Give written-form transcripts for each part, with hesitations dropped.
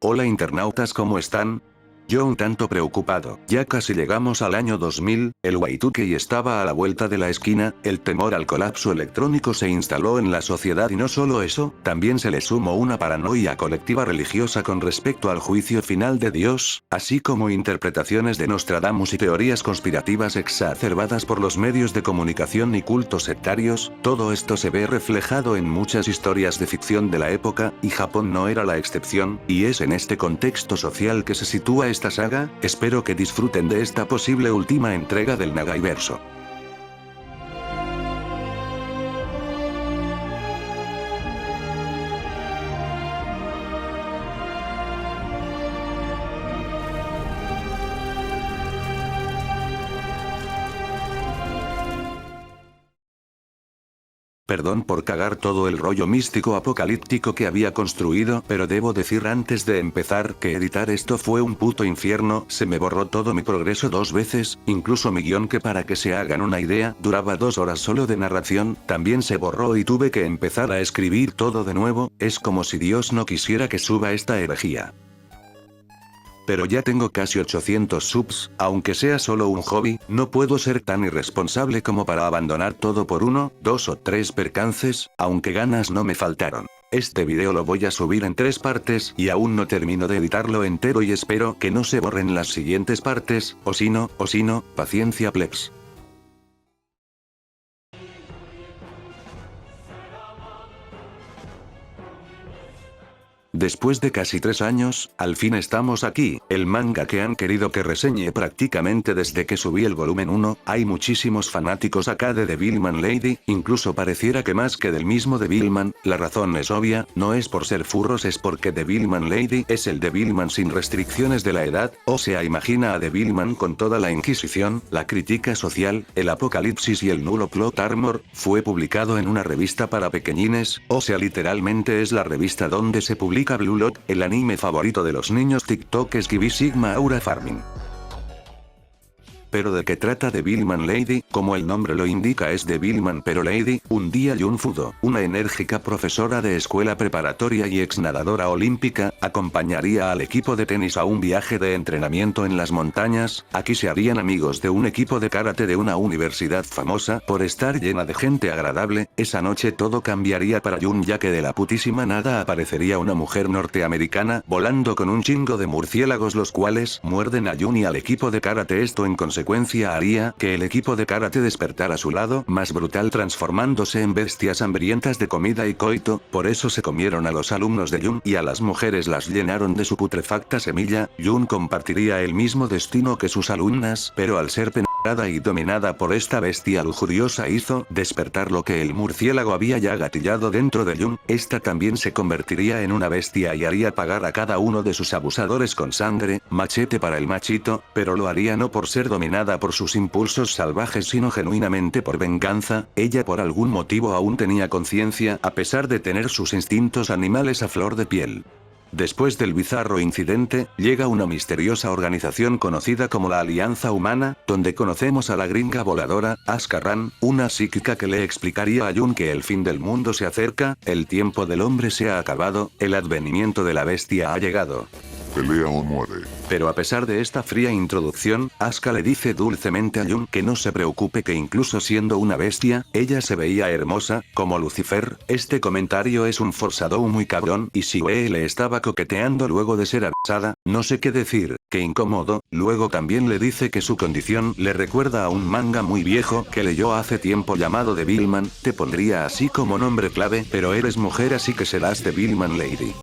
Hola internautas, ¿cómo están? Yo un tanto preocupado, ya casi llegamos al año 2000, el Y2K estaba a la vuelta de la esquina, el temor al colapso electrónico se instaló en la sociedad y no solo eso, también se le sumó una paranoia colectiva religiosa con respecto al juicio final de Dios, así como interpretaciones de Nostradamus y teorías conspirativas exacerbadas por los medios de comunicación y cultos sectarios. Todo esto se ve reflejado en muchas historias de ficción de la época, y Japón no era la excepción, y es en este contexto social que se sitúa esta saga. Espero que disfruten de esta posible última entrega del Nagaiverso. Perdón por cagar todo el rollo místico apocalíptico que había construido, pero debo decir antes de empezar que editar esto fue un puto infierno. Se me borró todo mi progreso 2 veces, incluso mi guión, que para que se hagan una idea, duraba 2 horas solo de narración, también se borró y tuve que empezar a escribir todo de nuevo. Es como si Dios no quisiera que suba esta herejía. Pero ya tengo casi 800 subs, aunque sea solo un hobby, no puedo ser tan irresponsable como para abandonar todo por 1, 2 o 3 percances, aunque ganas no me faltaron. Este video lo voy a subir en 3 partes y aún no termino de editarlo entero y espero que no se borren las siguientes partes, o si no, paciencia plebs. Después de casi 3 años, al fin estamos aquí, el manga que han querido que reseñe prácticamente desde que subí el volumen 1, hay muchísimos fanáticos acá de Devilman Lady, incluso pareciera que más que del mismo Devilman. La razón es obvia, no es por ser furros, es porque Devilman Lady es el Devilman sin restricciones de la edad, o sea, imagina a Devilman con toda la inquisición, la crítica social, el apocalipsis y el nulo plot armor. Fue publicado en una revista para pequeñines, o sea, literalmente es la revista donde se publica Blue Lock, el anime favorito de los niños TikTok es Gibi Sigma Aura Farming. Pero ¿de qué trata Devilman Lady? Como el nombre lo indica, es Devilman pero Lady. Un día Yun Fudo, una enérgica profesora de escuela preparatoria y ex nadadora olímpica, acompañaría al equipo de tenis a un viaje de entrenamiento en las montañas. Aquí se harían amigos de un equipo de karate de una universidad famosa por estar llena de gente agradable. Esa noche todo cambiaría para Yun, ya que de la putísima nada aparecería una mujer norteamericana volando con un chingo de murciélagos, los cuales muerden a Yun y al equipo de karate. Esto en consecuencia haría que el equipo de karate despertara su lado más brutal, transformándose en bestias hambrientas de comida y coito. Por eso se comieron a los alumnos de Yun y a las mujeres las llenaron de su putrefacta semilla. Yun compartiría el mismo destino que sus alumnas, pero al ser penetrada y dominada por esta bestia lujuriosa hizo despertar lo que el murciélago había ya gatillado dentro de Yun. Esta también se convertiría en una bestia y haría pagar a cada uno de sus abusadores con sangre, machete para el machito, pero lo haría no por ser dominada por sus impulsos salvajes sino genuinamente por venganza. Ella por algún motivo aún tenía conciencia a pesar de tener sus instintos animales a flor de piel. Después del bizarro incidente, llega una misteriosa organización conocida como la Alianza Humana, donde conocemos a la gringa voladora, Asuka Ran, una psíquica que le explicaría a Yun que el fin del mundo se acerca, el tiempo del hombre se ha acabado, el advenimiento de la bestia ha llegado. Pelea o muere. Pero a pesar de esta fría introducción, Asuka le dice dulcemente a Yun que no se preocupe, que incluso siendo una bestia, ella se veía hermosa, como Lucifer. Este comentario es un foreshadow muy cabrón, y si Wee le estaba coqueteando luego de ser avisada, no sé qué decir, qué incómodo. Luego también le dice que su condición le recuerda a un manga muy viejo que leyó hace tiempo llamado Devilman, te pondría así como nombre clave, pero eres mujer así que serás Devilman Lady.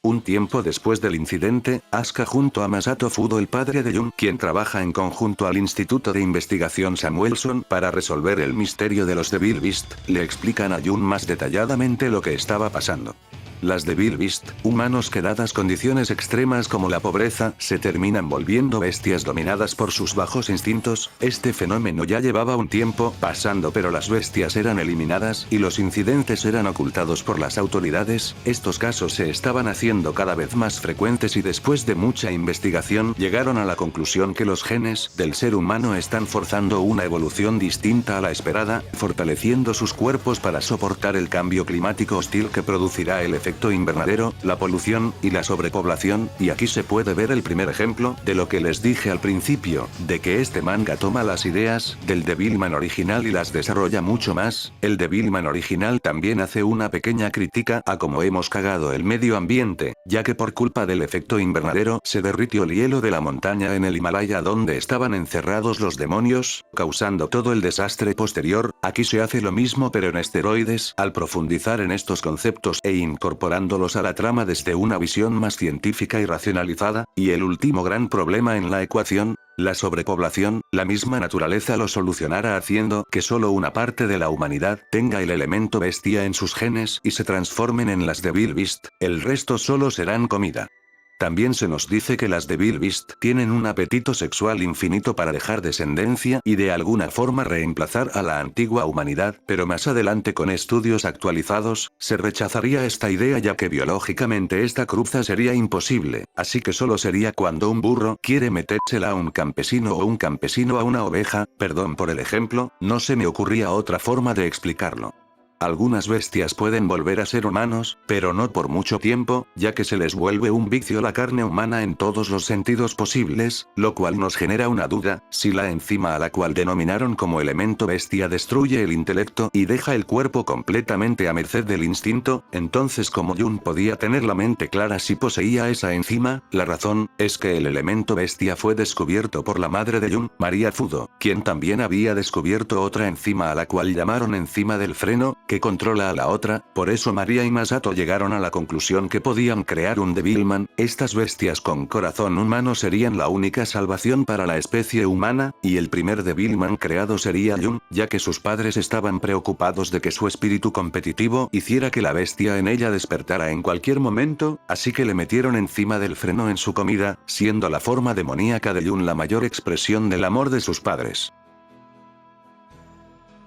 Un tiempo después del incidente, Asuka junto a Masato Fudo, el padre de Yun, quien trabaja en conjunto al Instituto de Investigación Samuelson para resolver el misterio de los Devil Beast, le explican a Yun más detalladamente lo que estaba pasando. Las Devil Beast, humanos que dadas condiciones extremas como la pobreza, se terminan volviendo bestias dominadas por sus bajos instintos. Este fenómeno ya llevaba un tiempo pasando, pero las bestias eran eliminadas y los incidentes eran ocultados por las autoridades. Estos casos se estaban haciendo cada vez más frecuentes y después de mucha investigación llegaron a la conclusión que los genes del ser humano están forzando una evolución distinta a la esperada, fortaleciendo sus cuerpos para soportar el cambio climático hostil que producirá el efecto invernadero, la polución y la sobrepoblación. Y aquí se puede ver el primer ejemplo de lo que les dije al principio, de que este manga toma las ideas del Devilman original y las desarrolla mucho más. El Devilman original también hace una pequeña crítica a cómo hemos cagado el medio ambiente, ya que por culpa del efecto invernadero se derritió el hielo de la montaña en el Himalaya donde estaban encerrados los demonios, causando todo el desastre posterior. Aquí se hace lo mismo pero en esteroides, al profundizar en estos conceptos e incorporándolos a la trama desde una visión más científica y racionalizada. Y el último gran problema en la ecuación, la sobrepoblación, la misma naturaleza lo solucionará haciendo que solo una parte de la humanidad tenga el elemento bestia en sus genes y se transformen en las Devil Beast, el resto solo serán comida. También se nos dice que las Devil Beast tienen un apetito sexual infinito para dejar descendencia y de alguna forma reemplazar a la antigua humanidad, pero más adelante con estudios actualizados, se rechazaría esta idea ya que biológicamente esta cruza sería imposible, así que solo sería cuando un burro quiere metérsela a un campesino o un campesino a una oveja. Perdón por el ejemplo, no se me ocurría otra forma de explicarlo. Algunas bestias pueden volver a ser humanos, pero no por mucho tiempo, ya que se les vuelve un vicio la carne humana en todos los sentidos posibles, lo cual nos genera una duda: si la enzima a la cual denominaron como elemento bestia destruye el intelecto y deja el cuerpo completamente a merced del instinto, entonces ¿cómo Jun podía tener la mente clara si poseía esa enzima? La razón es que el elemento bestia fue descubierto por la madre de Jun, María Fudo, quien también había descubierto otra enzima a la cual llamaron enzima del freno, que controla a la otra. Por eso María y Masato llegaron a la conclusión que podían crear un Devilman. Estas bestias con corazón humano serían la única salvación para la especie humana, y el primer Devilman creado sería Jun, ya que sus padres estaban preocupados de que su espíritu competitivo hiciera que la bestia en ella despertara en cualquier momento, así que le metieron encima del freno en su comida, siendo la forma demoníaca de Jun la mayor expresión del amor de sus padres.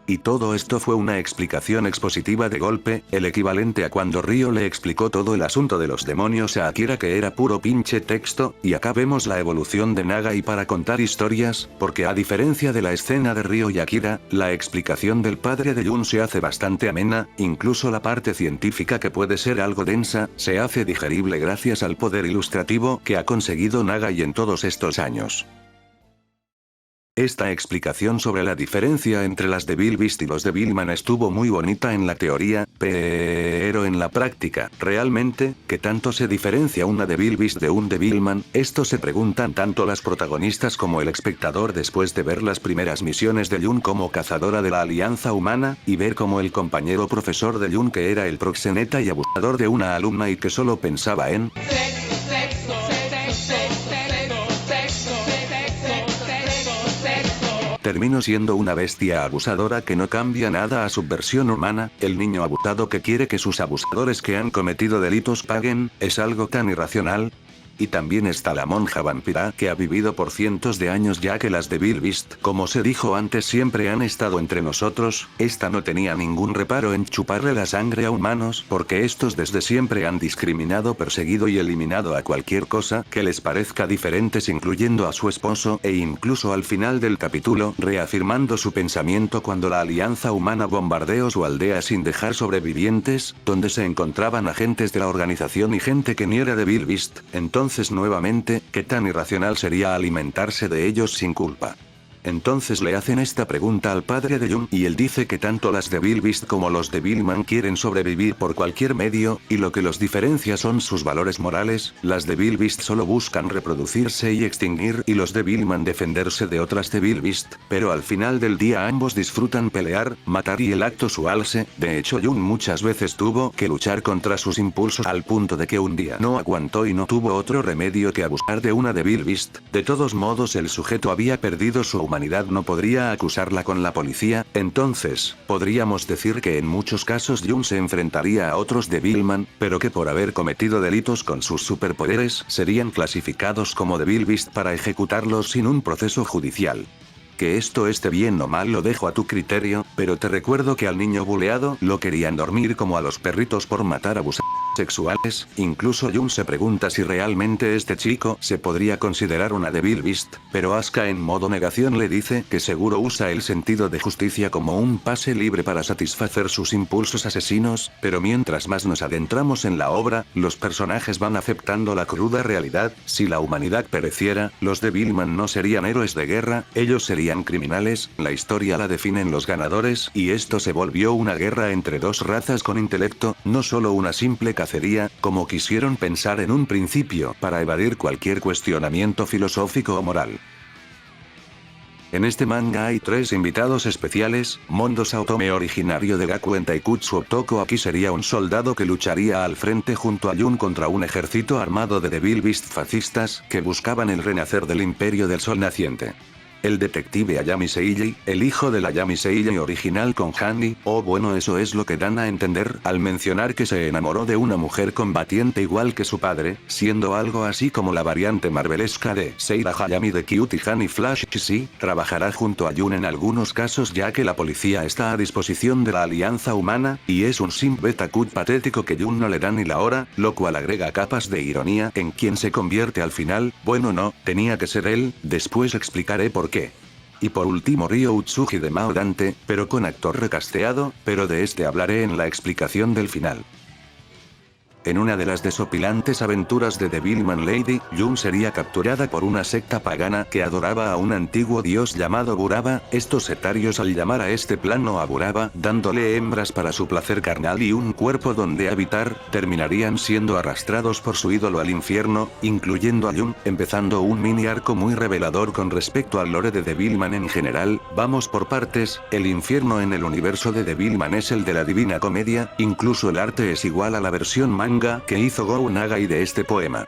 Y todo esto fue una explicación expositiva de golpe, el equivalente a cuando Ryo le explicó todo el asunto de los demonios a Akira, que era puro pinche texto. Y acá vemos la evolución de Nagai para contar historias, porque a diferencia de la escena de Ryo y Akira, la explicación del padre de Jun se hace bastante amena, incluso la parte científica, que puede ser algo densa, se hace digerible gracias al poder ilustrativo que ha conseguido Nagai en todos estos años. Esta explicación sobre la diferencia entre las Devil Beast y los Devilman estuvo muy bonita en la teoría, pero en la práctica, ¿realmente, qué tanto se diferencia una Devil Beast de un Devilman? Esto se preguntan tanto las protagonistas como el espectador después de ver las primeras misiones de Jun como cazadora de la Alianza Humana, y ver como el compañero profesor de Jun, que era el proxeneta y abusador de una alumna y que solo pensaba en terminó siendo una bestia abusadora que no cambia nada a su versión humana. El niño abusado que quiere que sus abusadores que han cometido delitos paguen, es algo tan irracional. Y también está la monja vampira que ha vivido por cientos de años, ya que las Devil Beast, como se dijo antes, siempre han estado entre nosotros. Esta no tenía ningún reparo en chuparle la sangre a humanos, porque estos desde siempre han discriminado, perseguido y eliminado a cualquier cosa que les parezca diferentes, incluyendo a su esposo, e incluso al final del capítulo, reafirmando su pensamiento cuando la Alianza Humana bombardeó su aldea sin dejar sobrevivientes, donde se encontraban agentes de la organización y gente que ni era Devil Beast. Entonces nuevamente, ¿qué tan irracional sería alimentarse de ellos sin culpa? Entonces le hacen esta pregunta al padre de Jun y él dice que tanto las Devil Beast como los Devilman quieren sobrevivir por cualquier medio, y lo que los diferencia son sus valores morales. Las Devil Beast solo buscan reproducirse y extinguir, y los Devilman defenderse de otras Devil Beast, pero al final del día ambos disfrutan pelear, matar y el acto sualse. De hecho Jun muchas veces tuvo que luchar contra sus impulsos al punto de que un día no aguantó y no tuvo otro remedio que abusar de una Devil Beast. De todos modos el sujeto había perdido su humanidad no podría acusarla con la policía, entonces, podríamos decir que en muchos casos Jun se enfrentaría a otros Devilman, pero que por haber cometido delitos con sus superpoderes serían clasificados como Devil Beast para ejecutarlos sin un proceso judicial. Que esto esté bien o mal lo dejo a tu criterio, pero te recuerdo que al niño buleado lo querían dormir como a los perritos por matar abusadores sexuales. Incluso Jun se pregunta si realmente este chico se podría considerar una Devil Beast, pero Asuka en modo negación le dice que seguro usa el sentido de justicia como un pase libre para satisfacer sus impulsos asesinos, pero mientras más nos adentramos en la obra, los personajes van aceptando la cruda realidad: si la humanidad pereciera, los Devilman no serían héroes de guerra, ellos serían criminales, la historia la definen los ganadores, y esto se volvió una guerra entre dos razas con intelecto, no solo una simple cacería, como quisieron pensar en un principio, para evadir cualquier cuestionamiento filosófico o moral. En este manga hay 3 invitados especiales. Mondo Saotome, originario de Gakuen Taikutsu Otoko, aquí sería un soldado que lucharía al frente junto a Jun contra un ejército armado de Devil Beast fascistas, que buscaban el renacer del Imperio del Sol Naciente. El detective Ayami Seiji, el hijo del Ayami Seiji original con Handy, o bueno, eso es lo que dan a entender al mencionar que se enamoró de una mujer combatiente igual que su padre, siendo algo así como la variante marvelesca de Seira Hayami de Cutie Honey Flash. Sí, trabajará junto a Jun en algunos casos ya que la policía está a disposición de la Alianza Humana, y es un simp beta cut patético que Jun no le da ni la hora, lo cual agrega capas de ironía en quien se convierte al final. Bueno, no, tenía que ser él, después explicaré por qué. Y por último Ryo Utsuji de Mao Dante, pero con actor recasteado, pero de este hablaré en la explicación del final. En una de las desopilantes aventuras de Devilman Lady, Jun sería capturada por una secta pagana que adoraba a un antiguo dios llamado Buraba. Estos sectarios, al llamar a este plano a Buraba, dándole hembras para su placer carnal y un cuerpo donde habitar, terminarían siendo arrastrados por su ídolo al infierno, incluyendo a Jun, empezando un mini arco muy revelador con respecto al lore de Devilman en general. Vamos por partes. El infierno en el universo de Devilman es el de la Divina Comedia, incluso el arte es igual a la versión manga que hizo Gou Nagai de este poema.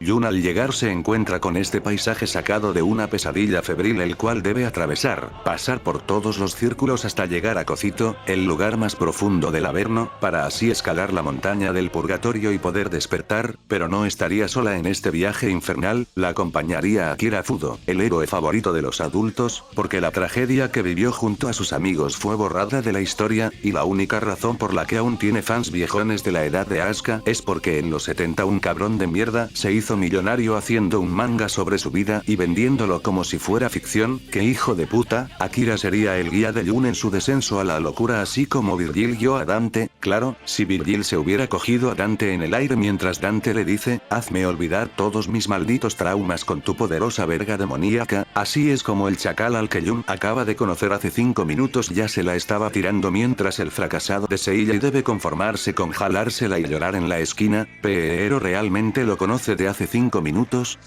Jun al llegar se encuentra con este paisaje sacado de una pesadilla febril, el cual debe atravesar, pasar por todos los círculos hasta llegar a Cocito, el lugar más profundo del Averno, para así escalar la montaña del purgatorio y poder despertar, pero no estaría sola en este viaje infernal, la acompañaría Akira Fudo, el héroe favorito de los adultos, porque la tragedia que vivió junto a sus amigos fue borrada de la historia, y la única razón por la que aún tiene fans viejones de la edad de Asuka es porque en los 70 un cabrón de mierda se hizo millonario haciendo un manga sobre su vida y vendiéndolo como si fuera ficción. ¡Qué hijo de puta! Akira sería el guía de Jun en su descenso a la locura, así como Virgil guió a Dante. Claro, si Virgil se hubiera cogido a Dante en el aire mientras Dante le dice: hazme olvidar todos mis malditos traumas con tu poderosa verga demoníaca, así es como el chacal al que Jun acaba de conocer hace 5 minutos ya se la estaba tirando, mientras el fracasado de Seiyei debe conformarse con jalársela y llorar en la esquina. Pero realmente lo conoce de hace 5 minutos.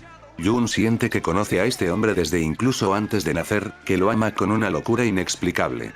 Jun siente que conoce a este hombre desde incluso antes de nacer, que lo ama con una locura inexplicable.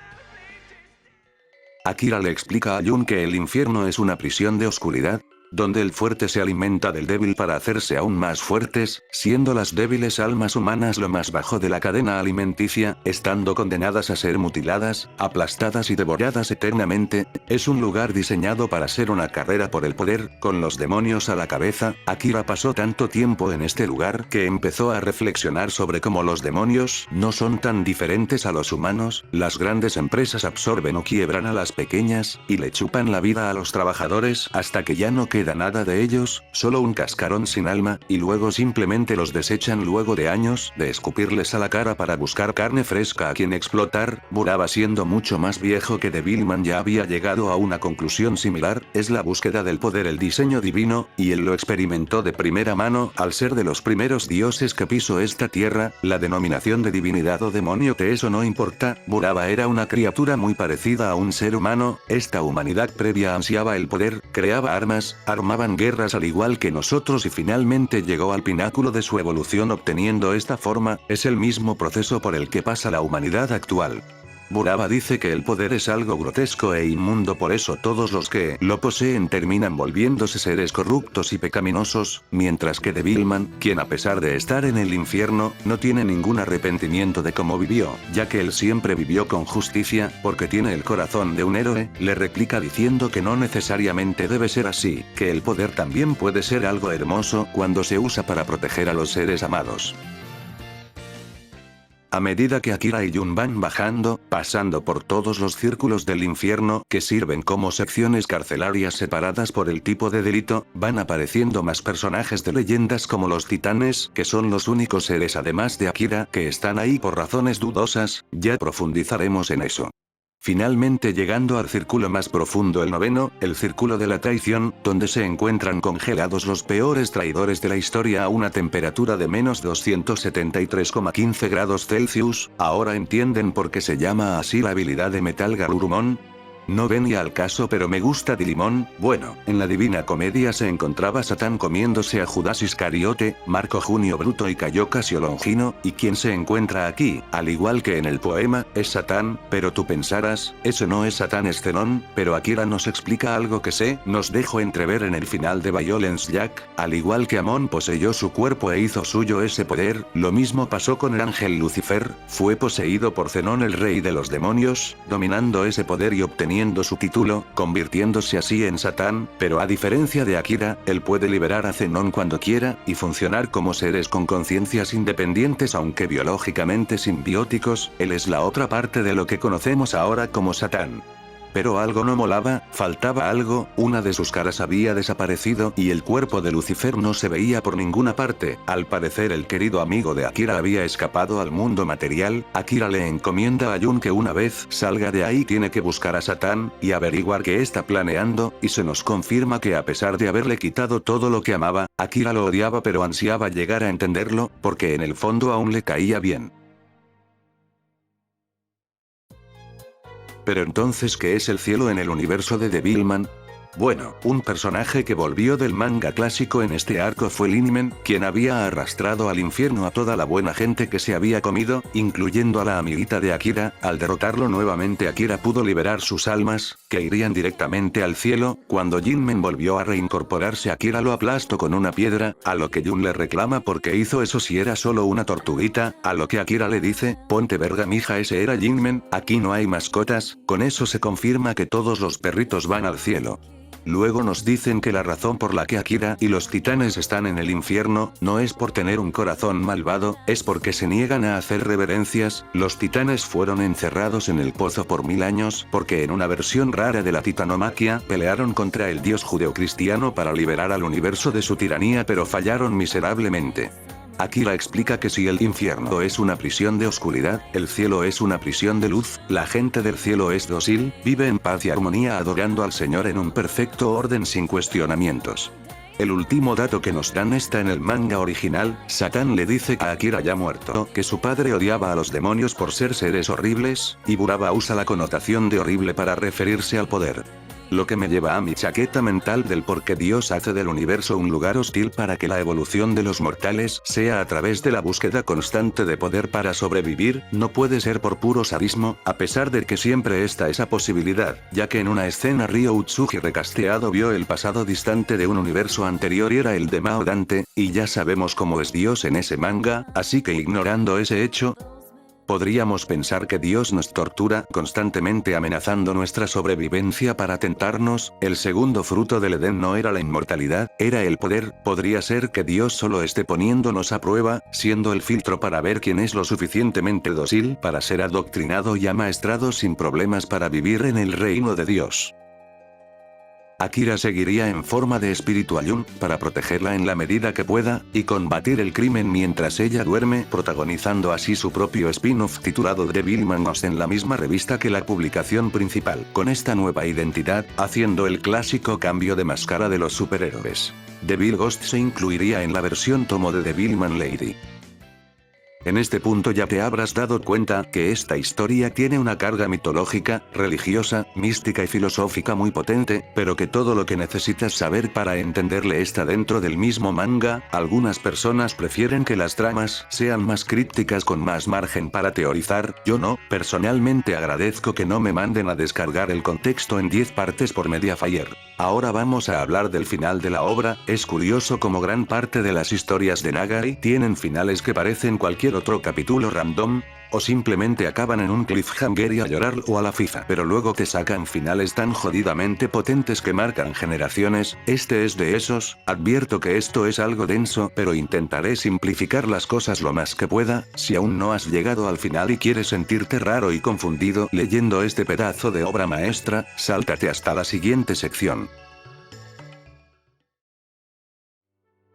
Akira le explica a Jun que el infierno es una prisión de oscuridad, donde el fuerte se alimenta del débil para hacerse aún más fuertes, siendo las débiles almas humanas lo más bajo de la cadena alimenticia, estando condenadas a ser mutiladas, aplastadas y devoradas eternamente. Es un lugar diseñado para ser una carrera por el poder, con los demonios a la cabeza. Akira pasó tanto tiempo en este lugar que empezó a reflexionar sobre cómo los demonios no son tan diferentes a los humanos. Las grandes empresas absorben o quiebran a las pequeñas, y le chupan la vida a los trabajadores hasta que ya no queda nada de ellos, solo un cascarón sin alma, y luego simplemente los desechan luego de años de escupirles a la cara para buscar carne fresca a quien explotar. Buraba, siendo mucho más viejo que Devilman, ya había llegado a una conclusión similar: es la búsqueda del poder el diseño divino, y él lo experimentó de primera mano al ser de los primeros dioses que pisó esta tierra. La denominación de divinidad o demonio, de eso no importa. Buraba era una criatura muy parecida a un ser humano. Esta humanidad previa ansiaba el poder, creaba armas, armaban guerras al igual que nosotros, y finalmente llegó al pináculo de su evolución obteniendo esta forma. Es el mismo proceso por el que pasa la humanidad actual. Buraba dice que el poder es algo grotesco e inmundo, por eso todos los que lo poseen terminan volviéndose seres corruptos y pecaminosos, mientras que Devilman, quien a pesar de estar en el infierno, no tiene ningún arrepentimiento de cómo vivió, ya que él siempre vivió con justicia, porque tiene el corazón de un héroe, le replica diciendo que no necesariamente debe ser así, que el poder también puede ser algo hermoso cuando se usa para proteger a los seres amados. A medida que Akira y Jun van bajando, pasando por todos los círculos del infierno, que sirven como secciones carcelarias separadas por el tipo de delito, van apareciendo más personajes de leyendas como los titanes, que son los únicos seres además de Akira, que están ahí por razones dudosas, ya profundizaremos en eso. Finalmente llegando al círculo más profundo, el noveno, el círculo de la traición, donde se encuentran congelados los peores traidores de la historia a una temperatura de menos 273,15 grados Celsius, ahora entienden por qué se llama así la habilidad de Metal Garurumon. No venía al caso, pero me gusta Dilimon. Bueno, en la Divina Comedia se encontraba Satán comiéndose a Judas Iscariote, Marco Junio Bruto y Cayo Casio Longino, y quien se encuentra aquí, al igual que en el poema, es Satán, pero tú pensarás, ese no es Satán, es Zenón, pero Akira nos explica algo que nos dejó entrever en el final de Violence Jack, al igual que Amon poseyó su cuerpo e hizo suyo ese poder, lo mismo pasó con el ángel Lucifer, fue poseído por Zenón, el rey de los demonios, dominando ese poder y obteniendo su título, convirtiéndose así en Satán, pero a diferencia de Akira, él puede liberar a Zenón cuando quiera, y funcionar como seres con conciencias independientes aunque biológicamente simbióticos, él es la otra parte de lo que conocemos ahora como Satán. Pero algo no molaba, faltaba algo, una de sus caras había desaparecido y el cuerpo de Lucifer no se veía por ninguna parte. Al parecer el querido amigo de Akira había escapado al mundo material. Akira le encomienda a Jun que una vez salga de ahí tiene que buscar a Satán y averiguar qué está planeando, y se nos confirma que a pesar de haberle quitado todo lo que amaba, Akira lo odiaba pero ansiaba llegar a entenderlo, porque en el fondo aún le caía bien. Pero entonces, ¿qué es el cielo en el universo de Devilman? Bueno, un personaje que volvió del manga clásico en este arco fue Linmen, quien había arrastrado al infierno a toda la buena gente que se había comido, incluyendo a la amiguita de Akira. Al derrotarlo nuevamente, Akira pudo liberar sus almas, que irían directamente al cielo. Cuando Jinmen volvió a reincorporarse, Akira lo aplastó con una piedra, a lo que Jun le reclama porque hizo eso si era solo una tortuguita, a lo que Akira le dice, ponte verga mija, ese era Jinmen, aquí no hay mascotas. Con eso se confirma que todos los perritos van al cielo. Luego nos dicen que la razón por la que Akira y los titanes están en el infierno, no es por tener un corazón malvado, es porque se niegan a hacer reverencias. Los titanes fueron encerrados en el pozo por 1000 años, porque en una versión rara de la titanomaquia, pelearon contra el dios judeocristiano para liberar al universo de su tiranía, pero fallaron miserablemente. Akira explica que si el infierno es una prisión de oscuridad, el cielo es una prisión de luz, la gente del cielo es dócil, vive en paz y armonía adorando al Señor en un perfecto orden sin cuestionamientos. El último dato que nos dan está en el manga original. Satán le dice a Akira ya muerto que su padre odiaba a los demonios por ser seres horribles, y Buraba usa la connotación de horrible para referirse al poder. Lo que me lleva a mi chaqueta mental del por qué Dios hace del universo un lugar hostil para que la evolución de los mortales sea a través de la búsqueda constante de poder para sobrevivir. No puede ser por puro sadismo, a pesar de que siempre está esa posibilidad, ya que en una escena Ryo Utsuji recasteado vio el pasado distante de un universo anterior y era el de Mao Dante, y ya sabemos cómo es Dios en ese manga, así que ignorando ese hecho, podríamos pensar que Dios nos tortura constantemente amenazando nuestra sobrevivencia para tentarnos. El segundo fruto del Edén no era la inmortalidad, era el poder. Podría ser que Dios solo esté poniéndonos a prueba, siendo el filtro para ver quién es lo suficientemente dócil para ser adoctrinado y amaestrado sin problemas para vivir en el reino de Dios. Akira seguiría en forma de espíritu a Jun, para protegerla en la medida que pueda, y combatir el crimen mientras ella duerme, protagonizando así su propio spin-off titulado Devilman Ghost en la misma revista que la publicación principal, con esta nueva identidad, haciendo el clásico cambio de máscara de los superhéroes. Devil Ghost se incluiría en la versión tomo de Devilman Lady. En este punto ya te habrás dado cuenta que esta historia tiene una carga mitológica, religiosa, mística y filosófica muy potente, pero que todo lo que necesitas saber para entenderle está dentro del mismo manga. Algunas personas prefieren que las tramas sean más crípticas con más margen para teorizar, yo no, personalmente agradezco que no me manden a descargar el contexto en 10 partes por Mediafire. Ahora vamos a hablar del final de la obra. Es curioso como gran parte de las historias de Nagai tienen finales que parecen cualquier otro capítulo random, o simplemente acaban en un cliffhanger y a llorar o a la FIFA. Pero luego te sacan finales tan jodidamente potentes que marcan generaciones. Este es de esos. Advierto que esto es algo denso, pero intentaré simplificar las cosas lo más que pueda. Si aún no has llegado al final y quieres sentirte raro y confundido leyendo este pedazo de obra maestra, sáltate hasta la siguiente sección.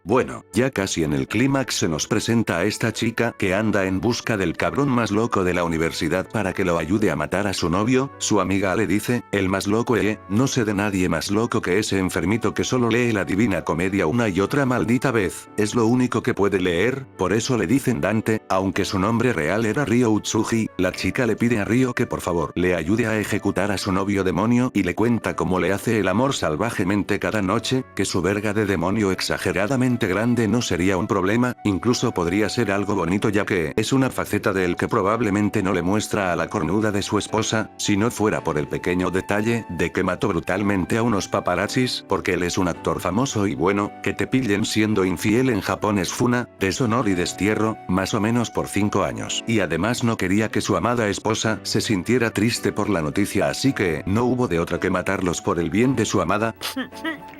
Bueno, ya casi en el clímax se nos presenta a esta chica que anda en busca del cabrón más loco de la universidad para que lo ayude a matar a su novio. Su amiga le dice, el más loco no sé de nadie más loco que ese enfermito que solo lee la Divina Comedia una y otra maldita vez, es lo único que puede leer, por eso le dicen Dante, aunque su nombre real era Ryo Utsuji. La chica le pide a Ryo que por favor le ayude a ejecutar a su novio demonio y le cuenta cómo le hace el amor salvajemente cada noche, que su verga de demonio exageradamente grande no sería un problema, incluso podría ser algo bonito ya que es una faceta de él que probablemente no le muestra a la cornuda de su esposa, si no fuera por el pequeño detalle de que mató brutalmente a unos paparazzis, porque él es un actor famoso y bueno, que te pillen siendo infiel en Japón es funa, deshonor y destierro, más o menos por 5 años. Y además no quería que su amada esposa se sintiera triste por la noticia, así que no hubo de otra que matarlos por el bien de su amada.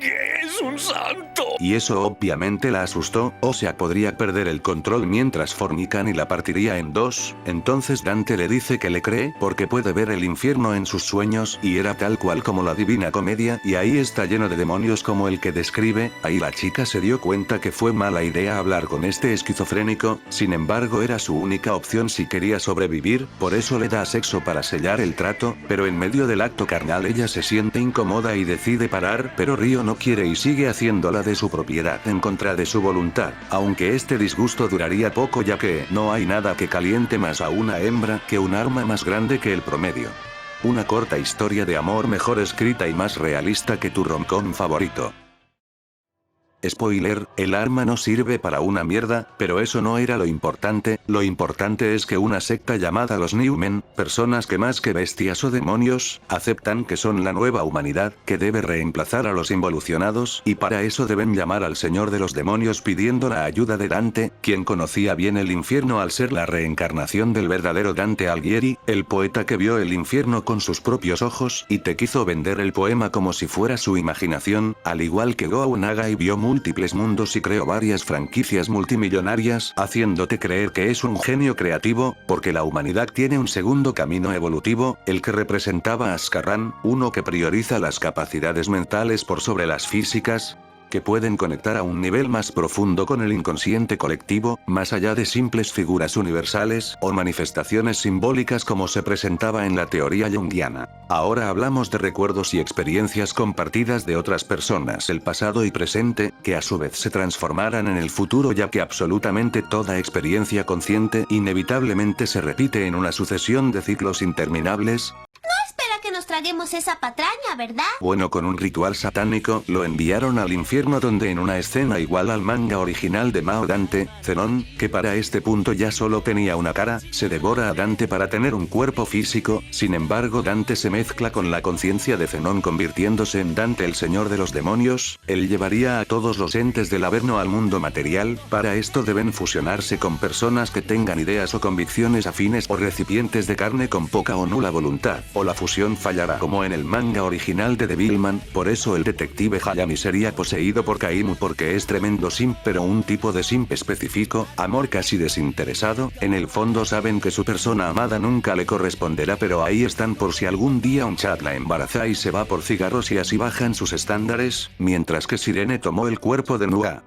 ¡Es un santo! Y eso obviamente la asustó, o sea podría perder el control mientras fornican y la partiría en dos. Entonces Dante le dice que le cree porque puede ver el infierno en sus sueños y era tal cual como la Divina Comedia y ahí está lleno de demonios como el que describe. Ahí la chica se dio cuenta que fue mala idea hablar con este esquizofrénico, sin embargo era su única opción si quería sobrevivir, por eso le da sexo para sellar el trato, pero en medio del acto carnal ella se siente incómoda y decide parar, pero Ryo no quiere y sigue haciéndola de su propiedad en contra de su voluntad, aunque este disgusto duraría poco ya que no hay nada que caliente más a una hembra que un arma más grande que el promedio. Una corta historia de amor mejor escrita y más realista que tu romcom favorito. Spoiler, el arma no sirve para una mierda, pero eso no era lo importante es que una secta llamada los Newmen, personas que más que bestias o demonios, aceptan que son la nueva humanidad, que debe reemplazar a los involucionados y para eso deben llamar al señor de los demonios pidiendo la ayuda de Dante, quien conocía bien el infierno al ser la reencarnación del verdadero Dante Alighieri, el poeta que vio el infierno con sus propios ojos y te quiso vender el poema como si fuera su imaginación, al igual que Gou Nagai vio múltiples mundos y creó varias franquicias multimillonarias, haciéndote creer que es un genio creativo, porque la humanidad tiene un segundo camino evolutivo, el que representaba a Ascarran, uno que prioriza las capacidades mentales por sobre las físicas, que pueden conectar a un nivel más profundo con el inconsciente colectivo, más allá de simples figuras universales o manifestaciones simbólicas como se presentaba en la teoría junguiana. Ahora hablamos de recuerdos y experiencias compartidas de otras personas, el pasado y presente, que a su vez se transformaran en el futuro ya que absolutamente toda experiencia consciente inevitablemente se repite en una sucesión de ciclos interminables. Que nos traguemos esa patraña, ¿verdad? Bueno, con un ritual satánico, lo enviaron al infierno donde en una escena igual al manga original de Mao Dante, Zenón, que para este punto ya solo tenía una cara, se devora a Dante para tener un cuerpo físico, sin embargo Dante se mezcla con la conciencia de Zenón convirtiéndose en Dante el señor de los demonios, él llevaría a todos los entes del Averno al mundo material, para esto deben fusionarse con personas que tengan ideas o convicciones afines o recipientes de carne con poca o nula voluntad, o la fusión fallará como en el manga original de Devilman, por eso el detective Hayami sería poseído por Kaimu porque es tremendo simp pero un tipo de simp específico, amor casi desinteresado, en el fondo saben que su persona amada nunca le corresponderá pero ahí están por si algún día un chat la embaraza y se va por cigarros y así bajan sus estándares, mientras que Sirene tomó el cuerpo de Nua.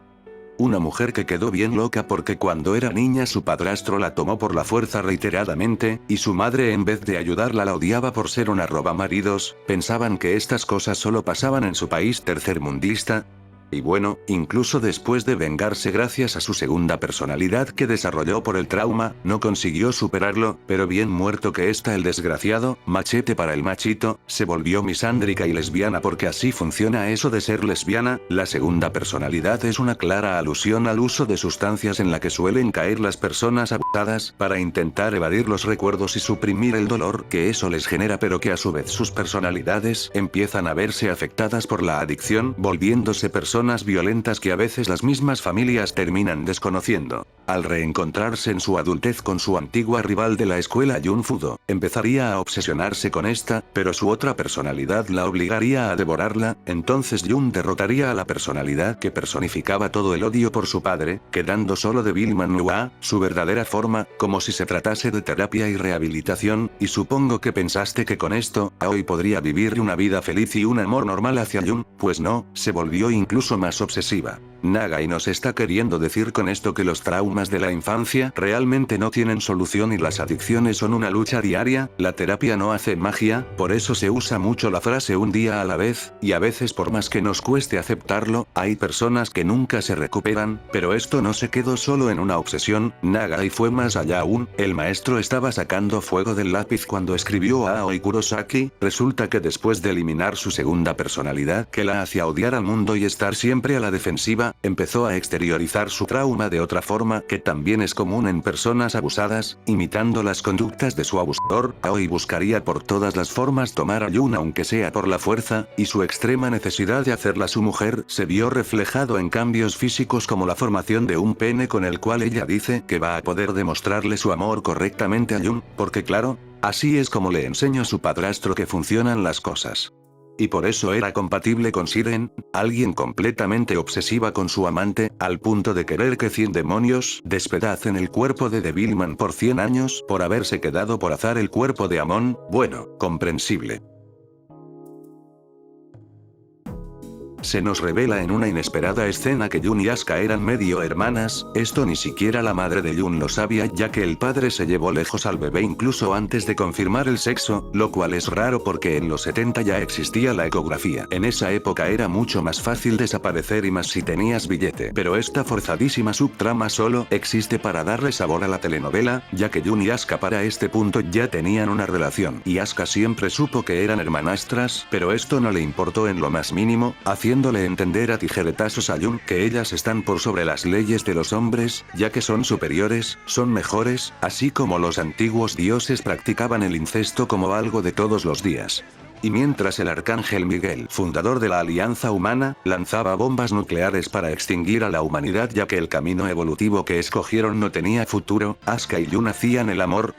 Una mujer que quedó bien loca porque cuando era niña su padrastro la tomó por la fuerza reiteradamente, y su madre en vez de ayudarla la odiaba por ser una robamaridos, pensaban que estas cosas solo pasaban en su país tercermundista. Y bueno, incluso después de vengarse gracias a su segunda personalidad que desarrolló por el trauma, no consiguió superarlo, pero bien muerto que está el desgraciado, machete para el machito, se volvió misándrica y lesbiana porque así funciona eso de ser lesbiana. La segunda personalidad es una clara alusión al uso de sustancias en la que suelen caer las personas abusadas para intentar evadir los recuerdos y suprimir el dolor que eso les genera, pero que a su vez sus personalidades empiezan a verse afectadas por la adicción, volviéndose personas violentas que a veces las mismas familias terminan desconociendo. Al reencontrarse en su adultez con su antigua rival de la escuela Jun Fudo, empezaría a obsesionarse con esta, pero su otra personalidad la obligaría a devorarla. Entonces Jun derrotaría a la personalidad que personificaba todo el odio por su padre, quedando solo de Billman Hua, su verdadera forma, como si se tratase de terapia y rehabilitación. Y supongo que pensaste que con esto, Aoi podría vivir una vida feliz y un amor normal hacia Jun, pues no, se volvió incluso más obsesiva. Nagai nos está queriendo decir con esto que los traumas de la infancia realmente no tienen solución y las adicciones son una lucha diaria. La terapia no hace magia, por eso se usa mucho la frase un día a la vez, y a veces por más que nos cueste aceptarlo, hay personas que nunca se recuperan, pero esto no se quedó solo en una obsesión. Nagai fue más allá aún. El maestro estaba sacando fuego del lápiz cuando escribió a Aoi Kurosaki. Resulta que después de eliminar su segunda personalidad que la hacía odiar al mundo y estar siempre a la defensiva, empezó a exteriorizar su trauma de otra forma que también es común en personas abusadas, imitando las conductas de su abusador. Aoi buscaría por todas las formas tomar a Jun aunque sea por la fuerza, y su extrema necesidad de hacerla su mujer se vio reflejado en cambios físicos como la formación de un pene con el cual ella dice que va a poder demostrarle su amor correctamente a Jun, porque claro, así es como le enseñó su padrastro que funcionan las cosas. Y por eso era compatible con Siren, alguien completamente obsesiva con su amante, al punto de querer que 100 demonios despedacen el cuerpo de Devilman por 100 años por haberse quedado por azar el cuerpo de Amon. Bueno, comprensible. Se nos revela en una inesperada escena que Jun y Asuka eran medio hermanas. Esto ni siquiera la madre de Jun lo sabía, ya que el padre se llevó lejos al bebé incluso antes de confirmar el sexo, lo cual es raro porque en los 70 ya existía la ecografía. En esa época era mucho más fácil desaparecer y más si tenías billete. Pero esta forzadísima subtrama solo existe para darle sabor a la telenovela, ya que Jun y Asuka para este punto ya tenían una relación. Y Asuka siempre supo que eran hermanastras, pero esto no le importó en lo más mínimo, haciéndole entender a tijeretazos a Jun que ellas están por sobre las leyes de los hombres, ya que son superiores, son mejores, así como los antiguos dioses practicaban el incesto como algo de todos los días. Y mientras el arcángel Miguel, fundador de la Alianza Humana, lanzaba bombas nucleares para extinguir a la humanidad ya que el camino evolutivo que escogieron no tenía futuro, Asuka y Jun hacían el amor.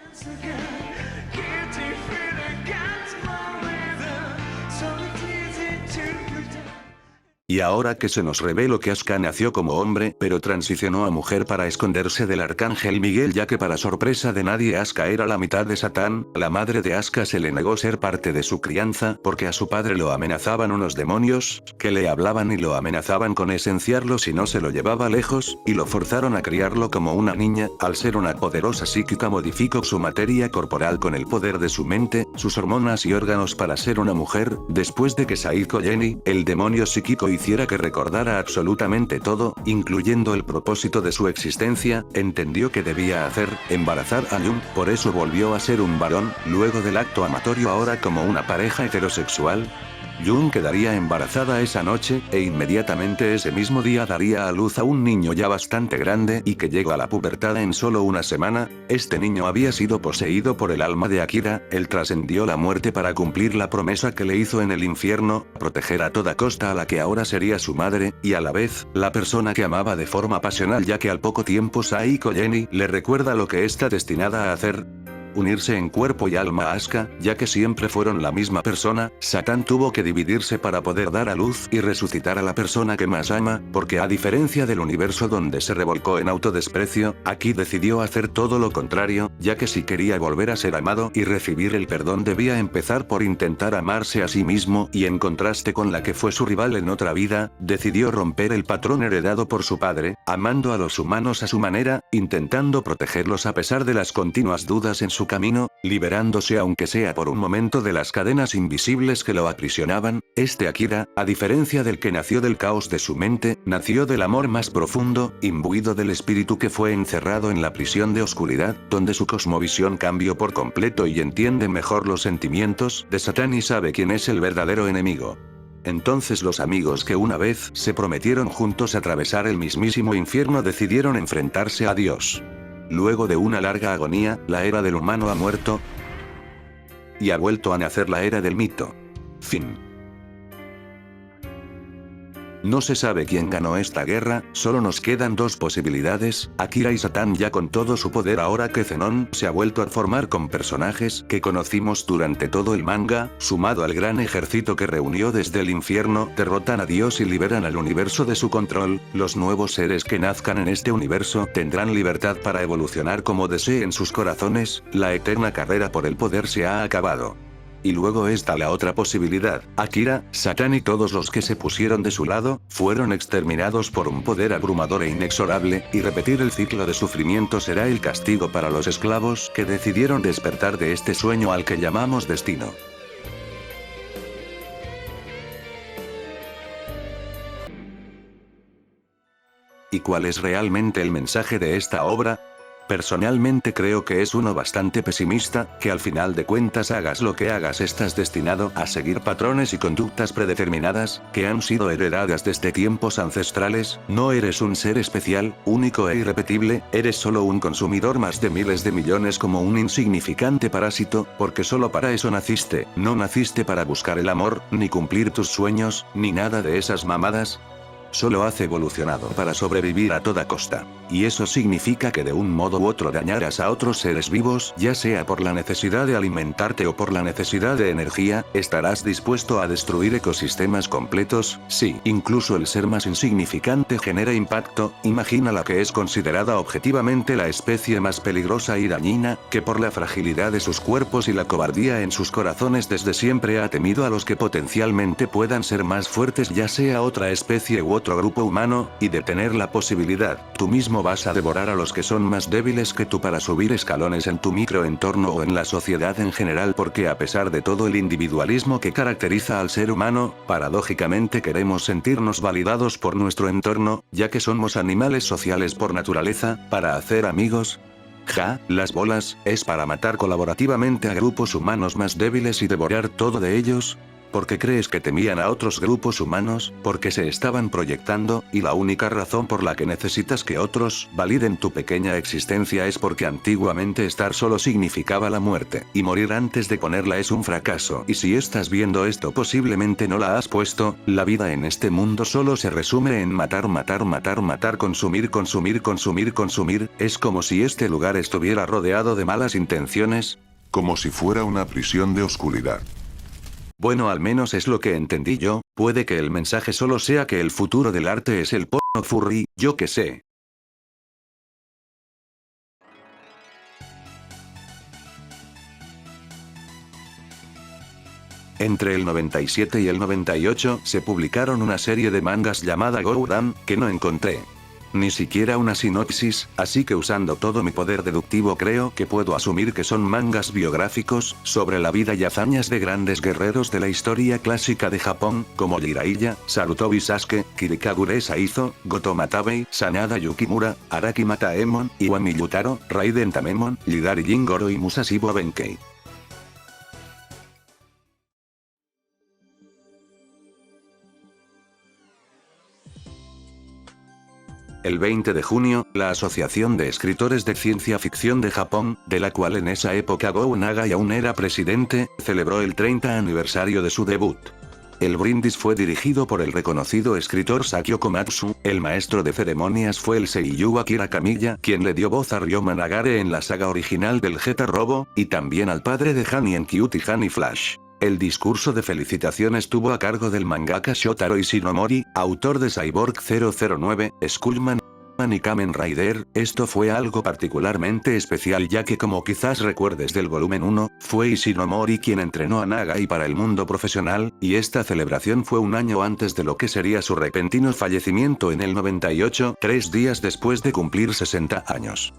Y ahora que se nos reveló que Asuka nació como hombre, pero transicionó a mujer para esconderse del arcángel Miguel, ya que para sorpresa de nadie Asuka era la mitad de Satán, la madre de Asuka se le negó ser parte de su crianza, porque a su padre lo amenazaban unos demonios, que le hablaban y lo amenazaban con esenciarlo si no se lo llevaba lejos, y lo forzaron a criarlo como una niña. Al ser una poderosa psíquica modificó su materia corporal con el poder de su mente, sus hormonas y órganos para ser una mujer. Después de que Saiko Jenny, el demonio psíquico, hiciera que recordara absolutamente todo, incluyendo el propósito de su existencia, entendió que debía hacer, embarazar a Jun, por eso volvió a ser un varón, luego del acto amatorio ahora como una pareja heterosexual. Jun quedaría embarazada esa noche, e inmediatamente ese mismo día daría a luz a un niño ya bastante grande y que llegó a la pubertad en solo una semana. Este niño había sido poseído por el alma de Akira, él trascendió la muerte para cumplir la promesa que le hizo en el infierno, proteger a toda costa a la que ahora sería su madre, y a la vez, la persona que amaba de forma pasional, ya que al poco tiempo Saiko Jenny le recuerda lo que está destinada a hacer. Unirse en cuerpo y alma a Asuka, ya que siempre fueron la misma persona. Satán tuvo que dividirse para poder dar a luz y resucitar a la persona que más ama, porque a diferencia del universo donde se revolcó en autodesprecio, aquí decidió hacer todo lo contrario, ya que si quería volver a ser amado y recibir el perdón debía empezar por intentar amarse a sí mismo, y en contraste con la que fue su rival en otra vida, decidió romper el patrón heredado por su padre, amando a los humanos a su manera, intentando protegerlos a pesar de las continuas dudas en su su camino, liberándose aunque sea por un momento de las cadenas invisibles que lo aprisionaban. Este Akira, a diferencia del que nació del caos de su mente, nació del amor más profundo, imbuido del espíritu que fue encerrado en la prisión de oscuridad, donde su cosmovisión cambió por completo y entiende mejor los sentimientos de Satán y sabe quién es el verdadero enemigo. Entonces los amigos que una vez se prometieron juntos atravesar el mismísimo infierno decidieron enfrentarse a Dios. Luego de una larga agonía, la era del humano ha muerto y ha vuelto a nacer la era del mito. Fin. No se sabe quién ganó esta guerra, solo nos quedan dos posibilidades, Akira y Satán ya con todo su poder ahora que Zenon se ha vuelto a formar con personajes que conocimos durante todo el manga, sumado al gran ejército que reunió desde el infierno, derrotan a Dios y liberan al universo de su control. Los nuevos seres que nazcan en este universo tendrán libertad para evolucionar como deseen sus corazones, la eterna carrera por el poder se ha acabado. Y luego está la otra posibilidad, Akira, Satán y todos los que se pusieron de su lado, fueron exterminados por un poder abrumador e inexorable, y repetir el ciclo de sufrimiento será el castigo para los esclavos que decidieron despertar de este sueño al que llamamos destino. ¿Y cuál es realmente el mensaje de esta obra? Personalmente creo que es uno bastante pesimista, que al final de cuentas hagas lo que hagas estás destinado a seguir patrones y conductas predeterminadas, que han sido heredadas desde tiempos ancestrales. No eres un ser especial, único e irrepetible, eres solo un consumidor más de miles de millones como un insignificante parásito, porque solo para eso naciste, no naciste para buscar el amor, ni cumplir tus sueños, ni nada de esas mamadas. Solo has evolucionado para sobrevivir a toda costa. Y eso significa que de un modo u otro dañarás a otros seres vivos, ya sea por la necesidad de alimentarte o por la necesidad de energía, estarás dispuesto a destruir ecosistemas completos. Sí, incluso el ser más insignificante genera impacto. Imagina la que es considerada objetivamente la especie más peligrosa y dañina, que por la fragilidad de sus cuerpos y la cobardía en sus corazones desde siempre ha temido a los que potencialmente puedan ser más fuertes, ya sea otra especie u otro grupo humano, y de tener la posibilidad, tú mismo vas a devorar a los que son más débiles que tú para subir escalones en tu microentorno o en la sociedad en general, porque a pesar de todo el individualismo que caracteriza al ser humano, paradójicamente queremos sentirnos validados por nuestro entorno, ya que somos animales sociales por naturaleza, para hacer amigos. Ja, las bolas, es para matar colaborativamente a grupos humanos más débiles y devorar todo de ellos. ¿Por qué crees que temían a otros grupos humanos? Porque se estaban proyectando, y la única razón por la que necesitas que otros validen tu pequeña existencia es porque antiguamente estar solo significaba la muerte, y morir antes de ponerla es un fracaso. Y si estás viendo esto posiblemente no la has puesto, la vida en este mundo solo se resume en matar, matar, matar, matar, consumir, consumir, consumir, consumir, es como si este lugar estuviera rodeado de malas intenciones. Como si fuera una prisión de oscuridad. Bueno, al menos es lo que entendí yo, puede que el mensaje solo sea que el futuro del arte es el porno furry, yo qué sé. Entre el 97 y el 98 se publicaron una serie de mangas llamada Gouran, que no encontré ni siquiera una sinopsis, así que usando todo mi poder deductivo creo que puedo asumir que son mangas biográficos, sobre la vida y hazañas de grandes guerreros de la historia clásica de Japón, como Jiraiya, Sarutobi Sasuke, Kirikagure Saizo, Goto Matabei, Sanada Yukimura, Araki Mataemon, Iwami Yutaro, Raiden Tamemon, Yidari Jingoro y Musashi Benkei. El 20 de junio, la Asociación de Escritores de Ciencia Ficción de Japón, de la cual en esa época Gou Nagai aún era presidente, celebró el 30 aniversario de su debut. El brindis fue dirigido por el reconocido escritor Sakio Komatsu, el maestro de ceremonias fue el seiyū Akira Kamiya, quien le dio voz a Ryoma Nagare en la saga original del Geta Robo, y también al padre de Hani en Cutie Honey Flash. El discurso de felicitación estuvo a cargo del mangaka Shotaro Ishinomori, autor de Cyborg 009, Skullman y Kamen Rider. Esto fue algo particularmente especial ya que, como quizás recuerdes del volumen 1, fue Ishinomori quien entrenó a Nagai para el mundo profesional, y esta celebración fue un año antes de lo que sería su repentino fallecimiento en el 98, 3 días después de cumplir 60 años.